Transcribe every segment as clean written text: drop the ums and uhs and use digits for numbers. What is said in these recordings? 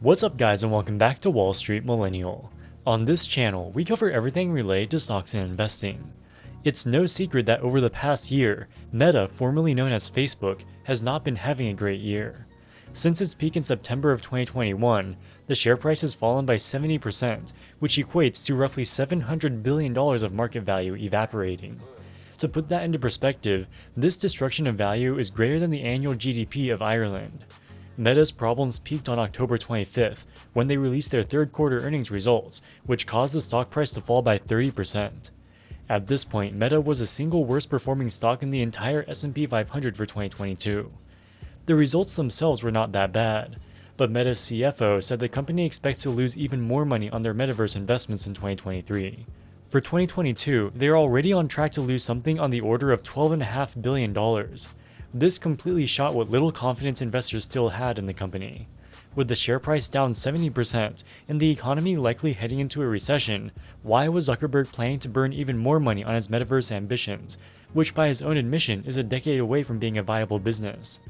What's up guys, and welcome back to Wall Street Millennial. On this channel, we cover everything related to stocks and investing. It's no secret that over the past year, Meta, formerly known as Facebook, has not been having a great year. Since its peak in September of 2021, the share price has fallen by 70%, which equates to roughly $700 billion of market value evaporating. To put that into perspective, this destruction of value is greater than the annual GDP of Ireland. Meta's problems peaked on October 25th, when they released their third quarter earnings results, which caused the stock price to fall by 30%. At this point, Meta was the single worst performing stock in the entire S&P 500 for 2022. The results themselves were not that bad, but Meta's CFO said the company expects to lose even more money on their Metaverse investments in 2023. For 2022, they are already on track to lose something on the order of $12.5 billion. This completely shot what little confidence investors still had in the company. With the share price down 70% and the economy likely heading into a recession, why was Zuckerberg planning to burn even more money on his Metaverse ambitions, which by his own admission is a decade away from being a viable business?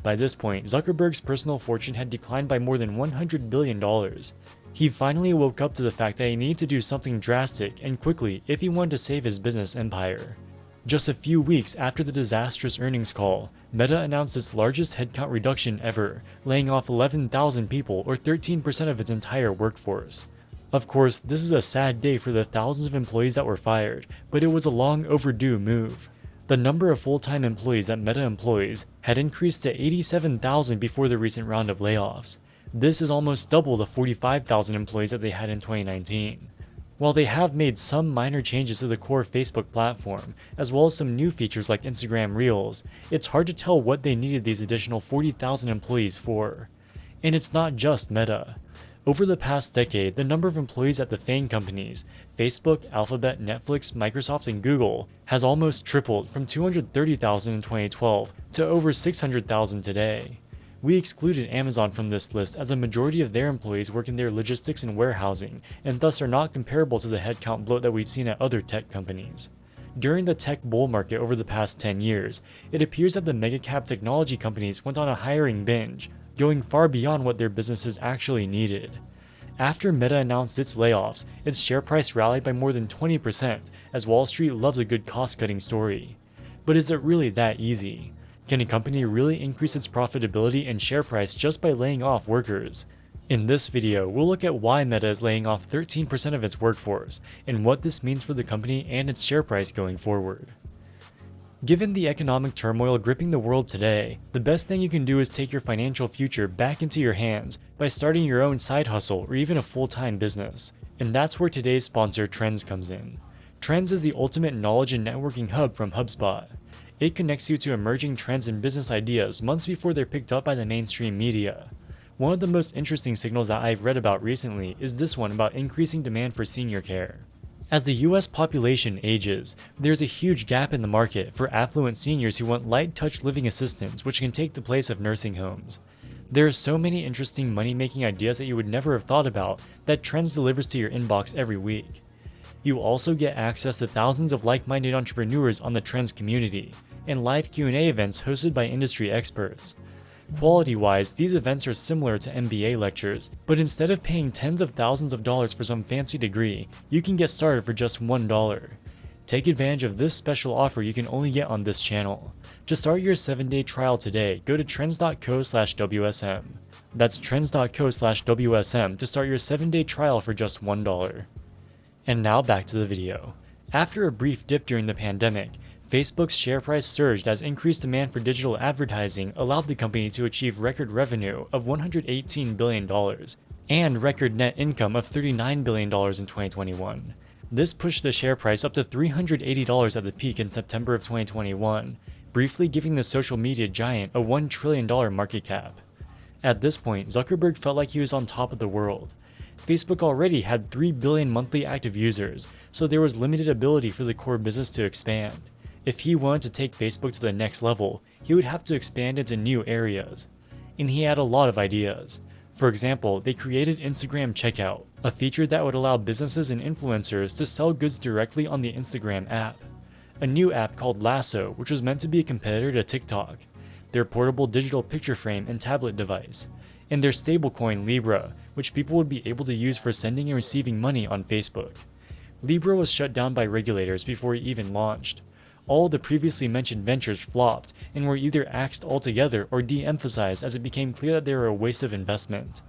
By this point, Zuckerberg's personal fortune had declined by more than $100 billion. He finally woke up to the fact that he needed to do something drastic and quickly if he wanted to save his business empire. Just a few weeks after the disastrous earnings call, Meta announced its largest headcount reduction ever, laying off 11,000 people or 13% of its entire workforce. Of course, this is a sad day for the thousands of employees that were fired, but it was a long overdue move. The number of full-time employees that Meta employs had increased to 87,000 before the recent round of layoffs. This is almost double the 45,000 employees that they had in 2019. While they have made some minor changes to the core Facebook platform, as well as some new features like Instagram Reels, it's hard to tell what they needed these additional 40,000 employees for. And it's not just Meta. Over the past decade, the number of employees at the FAANG companies, Facebook, Alphabet, Netflix, Microsoft, and Google, has almost tripled from 230,000 in 2012 to over 600,000 today. We excluded Amazon from this list as a majority of their employees work in their logistics and warehousing, and thus are not comparable to the headcount bloat that we've seen at other tech companies. During the tech bull market over the past 10 years, it appears that the mega-cap technology companies went on a hiring binge, going far beyond what their businesses actually needed. After Meta announced its layoffs, its share price rallied by more than 20%, as Wall Street loves a good cost-cutting story. But is it really that easy? Can a company really increase its profitability and share price just by laying off workers? In this video, we'll look at why Meta is laying off 13% of its workforce, and what this means for the company and its share price going forward. Given the economic turmoil gripping the world today, the best thing you can do is take your financial future back into your hands by starting your own side hustle or even a full-time business. And that's where today's sponsor Trends comes in. Trends is the ultimate knowledge and networking hub from HubSpot. It connects you to emerging trends and business ideas months before they're picked up by the mainstream media. One of the most interesting signals that I've read about recently is this one about increasing demand for senior care. As the US population ages, there's a huge gap in the market for affluent seniors who want light-touch living assistance which can take the place of nursing homes. There are so many interesting money-making ideas that you would never have thought about that Trends delivers to your inbox every week. You also get access to thousands of like-minded entrepreneurs on the Trends community, and live Q&A events hosted by industry experts. Quality-wise, these events are similar to MBA lectures, but instead of paying tens of thousands of dollars for some fancy degree, you can get started for just $1. Take advantage of this special offer you can only get on this channel. To start your 7-day trial today, go to trends.co/WSM. That's trends.co/WSM to start your 7-day trial for just $1. And now back to the video. After a brief dip during the pandemic, Facebook's share price surged as increased demand for digital advertising allowed the company to achieve record revenue of $118 billion and record net income of $39 billion in 2021. This pushed the share price up to $380 at the peak in September of 2021, briefly giving the social media giant a $1 trillion market cap. At this point, Zuckerberg felt like he was on top of the world. Facebook already had 3 billion monthly active users, so there was limited ability for the core business to expand. If he wanted to take Facebook to the next level, he would have to expand into new areas. And he had a lot of ideas. For example, they created Instagram Checkout, a feature that would allow businesses and influencers to sell goods directly on the Instagram app. A new app called Lasso, which was meant to be a competitor to TikTok. Their portable digital picture frame and tablet device. and their stablecoin Libra, which people would be able to use for sending and receiving money on Facebook. Libra was shut down by regulators before it even launched. All the previously mentioned ventures flopped and were either axed altogether or de-emphasized as it became clear that they were a waste of investment.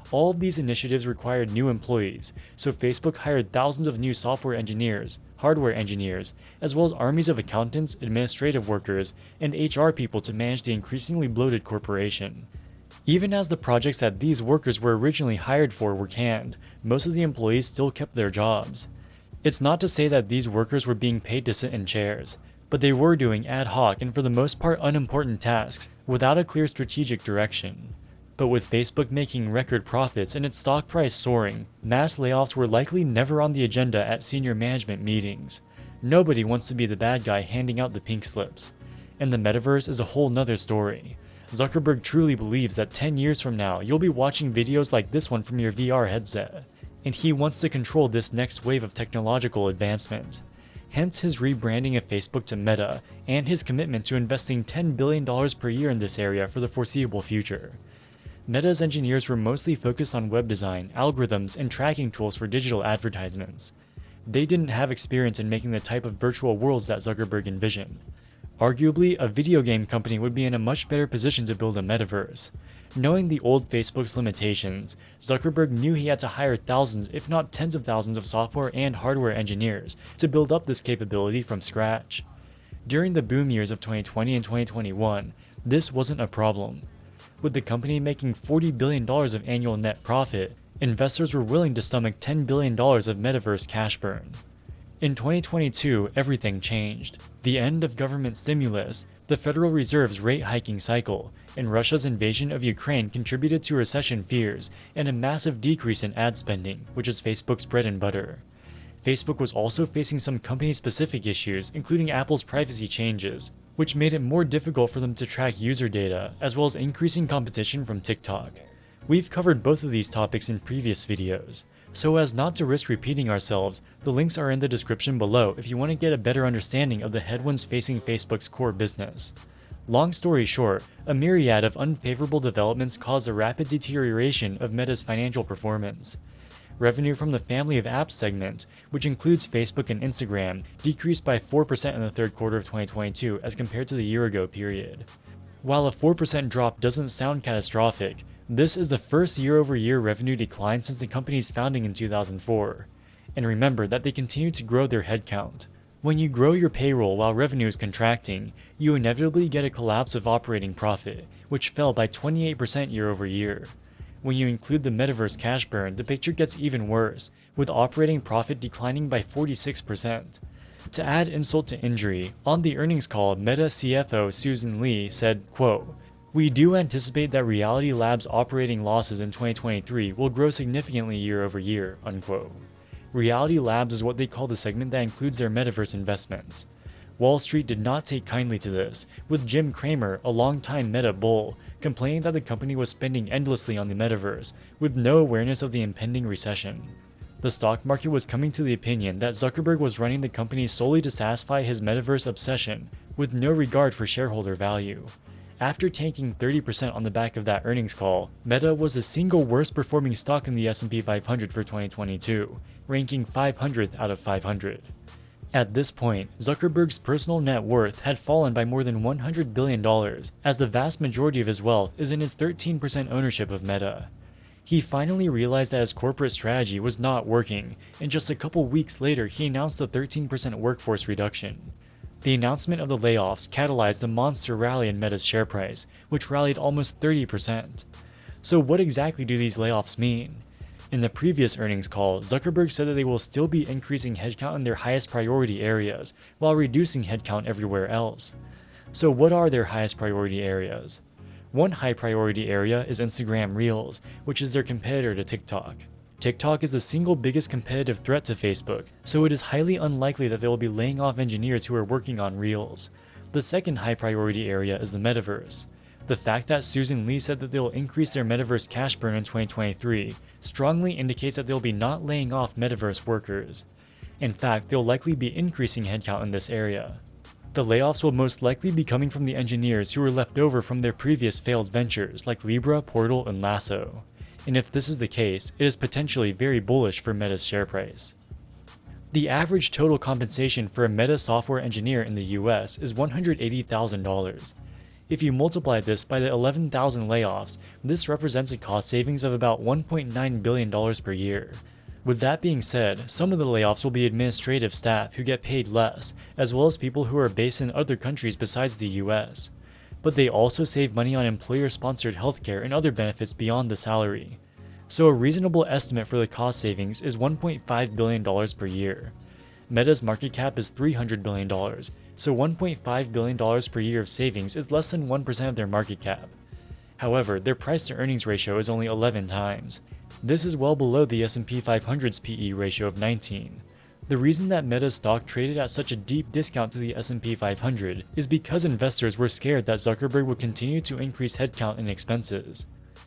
All of these initiatives required new employees, so Facebook hired thousands of new software engineers, hardware engineers, as well as armies of accountants, administrative workers, and HR people to manage the increasingly bloated corporation. Even as the projects that these workers were originally hired for were canned, most of the employees still kept their jobs. It's not to say that these workers were being paid to sit in chairs, but they were doing ad hoc and for the most part unimportant tasks without a clear strategic direction. But with Facebook making record profits and its stock price soaring, mass layoffs were likely never on the agenda at senior management meetings. Nobody wants to be the bad guy handing out the pink slips. And the metaverse is a whole nother story. Zuckerberg truly believes that 10 years from now, you'll be watching videos like this one from your VR headset. And he wants to control this next wave of technological advancement. Hence his rebranding of Facebook to Meta, and his commitment to investing $10 billion per year in this area for the foreseeable future. Meta's engineers were mostly focused on web design, algorithms, and tracking tools for digital advertisements. They didn't have experience in making the type of virtual worlds that Zuckerberg envisioned. Arguably, a video game company would be in a much better position to build a metaverse. Knowing the old Facebook's limitations, Zuckerberg knew he had to hire thousands, if not tens of thousands of software and hardware engineers to build up this capability from scratch. During the boom years of 2020 and 2021, this wasn't a problem. With the company making $40 billion of annual net profit, investors were willing to stomach $10 billion of metaverse cash burn. In 2022, everything changed. The end of government stimulus, the Federal Reserve's rate hiking cycle, and Russia's invasion of Ukraine contributed to recession fears and a massive decrease in ad spending, which is Facebook's bread and butter. Facebook was also facing some company-specific issues, including Apple's privacy changes, which made it more difficult for them to track user data, as well as increasing competition from TikTok. We've covered both of these topics in previous videos. So as not to risk repeating ourselves, the links are in the description below if you want to get a better understanding of the headwinds facing Facebook's core business. Long story short, a myriad of unfavorable developments caused a rapid deterioration of Meta's financial performance. Revenue from the family of apps segment, which includes Facebook and Instagram, decreased by 4% in the third quarter of 2022 as compared to the year-ago period. While a 4% drop doesn't sound catastrophic, this is the first year-over-year revenue decline since the company's founding in 2004. And remember that they continue to grow their headcount. When you grow your payroll while revenue is contracting, you inevitably get a collapse of operating profit, which fell by 28% year-over-year. When you include the metaverse cash burn, the picture gets even worse, with operating profit declining by 46%. To add insult to injury, on the earnings call, Meta CFO Susan Li said, quote, "We do anticipate that Reality Labs' operating losses in 2023 will grow significantly year over year," unquote. Reality Labs is what they call the segment that includes their metaverse investments. Wall Street did not take kindly to this, with Jim Cramer, a longtime Meta bull, complaining that the company was spending endlessly on the metaverse, with no awareness of the impending recession. The stock market was coming to the opinion that Zuckerberg was running the company solely to satisfy his metaverse obsession, with no regard for shareholder value. After tanking 30% on the back of that earnings call, Meta was the single worst performing stock in the S&P 500 for 2022, ranking 500th out of 500. At this point, Zuckerberg's personal net worth had fallen by more than $100 billion, as the vast majority of his wealth is in his 13% ownership of Meta. He finally realized that his corporate strategy was not working, and just a couple weeks later he announced a 13% workforce reduction. The announcement of the layoffs catalyzed a monster rally in Meta's share price, which rallied almost 30%. So what exactly do these layoffs mean? In the previous earnings call, Zuckerberg said that they will still be increasing headcount in their highest priority areas, while reducing headcount everywhere else. So what are their highest priority areas? One high priority area is Instagram Reels, which is their competitor to TikTok. TikTok is the single biggest competitive threat to Facebook, so it is highly unlikely that they will be laying off engineers who are working on Reels. The second high priority area is the Metaverse. The fact that Susan Li said that they will increase their Metaverse cash burn in 2023 strongly indicates that they'll be not laying off Metaverse workers. In fact, they'll likely be increasing headcount in this area. The layoffs will most likely be coming from the engineers who were left over from their previous failed ventures like Libra, Portal, and Lasso. And if this is the case, it is potentially very bullish for Meta's share price. The average total compensation for a Meta software engineer in the US is $180,000. If you multiply this by the 11,000 layoffs, this represents a cost savings of about $1.9 billion per year. With that being said, some of the layoffs will be administrative staff who get paid less, as well as people who are based in other countries besides the US. But they also save money on employer-sponsored healthcare and other benefits beyond the salary. So a reasonable estimate for the cost savings is $1.5 billion per year. Meta's market cap is $300 billion, so $1.5 billion per year of savings is less than 1% of their market cap. However, their price-to-earnings ratio is only 11 times. This is well below the S&P 500's PE ratio of 19. The reason that Meta's stock traded at such a deep discount to the S&P 500 is because investors were scared that Zuckerberg would continue to increase headcount and expenses.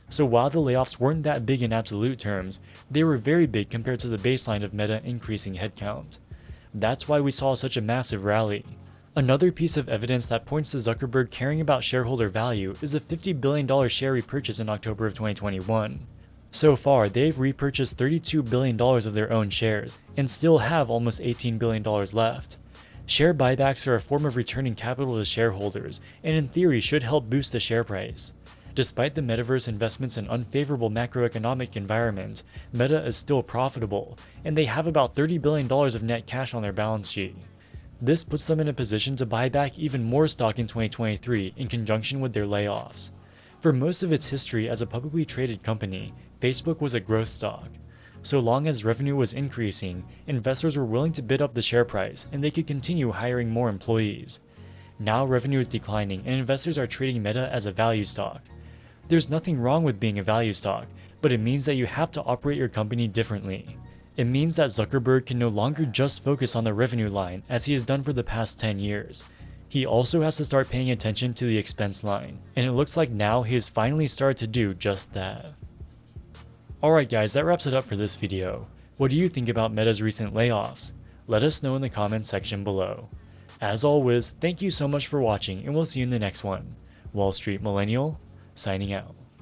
So while the layoffs weren't that big in absolute terms, they were very big compared to the baseline of Meta increasing headcount. That's why we saw such a massive rally. Another piece of evidence that points to Zuckerberg caring about shareholder value is the $50 billion share repurchase in October of 2021. So far, they've repurchased $32 billion of their own shares, and still have almost $18 billion left. Share buybacks are a form of returning capital to shareholders, and in theory should help boost the share price. Despite the Metaverse investments and unfavorable macroeconomic environment, Meta is still profitable, and they have about $30 billion of net cash on their balance sheet. This puts them in a position to buy back even more stock in 2023 in conjunction with their layoffs. For most of its history as a publicly traded company, Facebook was a growth stock. So long as revenue was increasing, investors were willing to bid up the share price and they could continue hiring more employees. Now revenue is declining and investors are trading Meta as a value stock. There's nothing wrong with being a value stock, but it means that you have to operate your company differently. It means that Zuckerberg can no longer just focus on the revenue line as he has done for the past 10 years. He also has to start paying attention to the expense line, and it looks like now he has finally started to do just that. Alright guys, that wraps it up for this video. What do you think about Meta's recent layoffs? Let us know in the comments section below. As always, thank you so much for watching and we'll see you in the next one. Wall Street Millennial, signing out.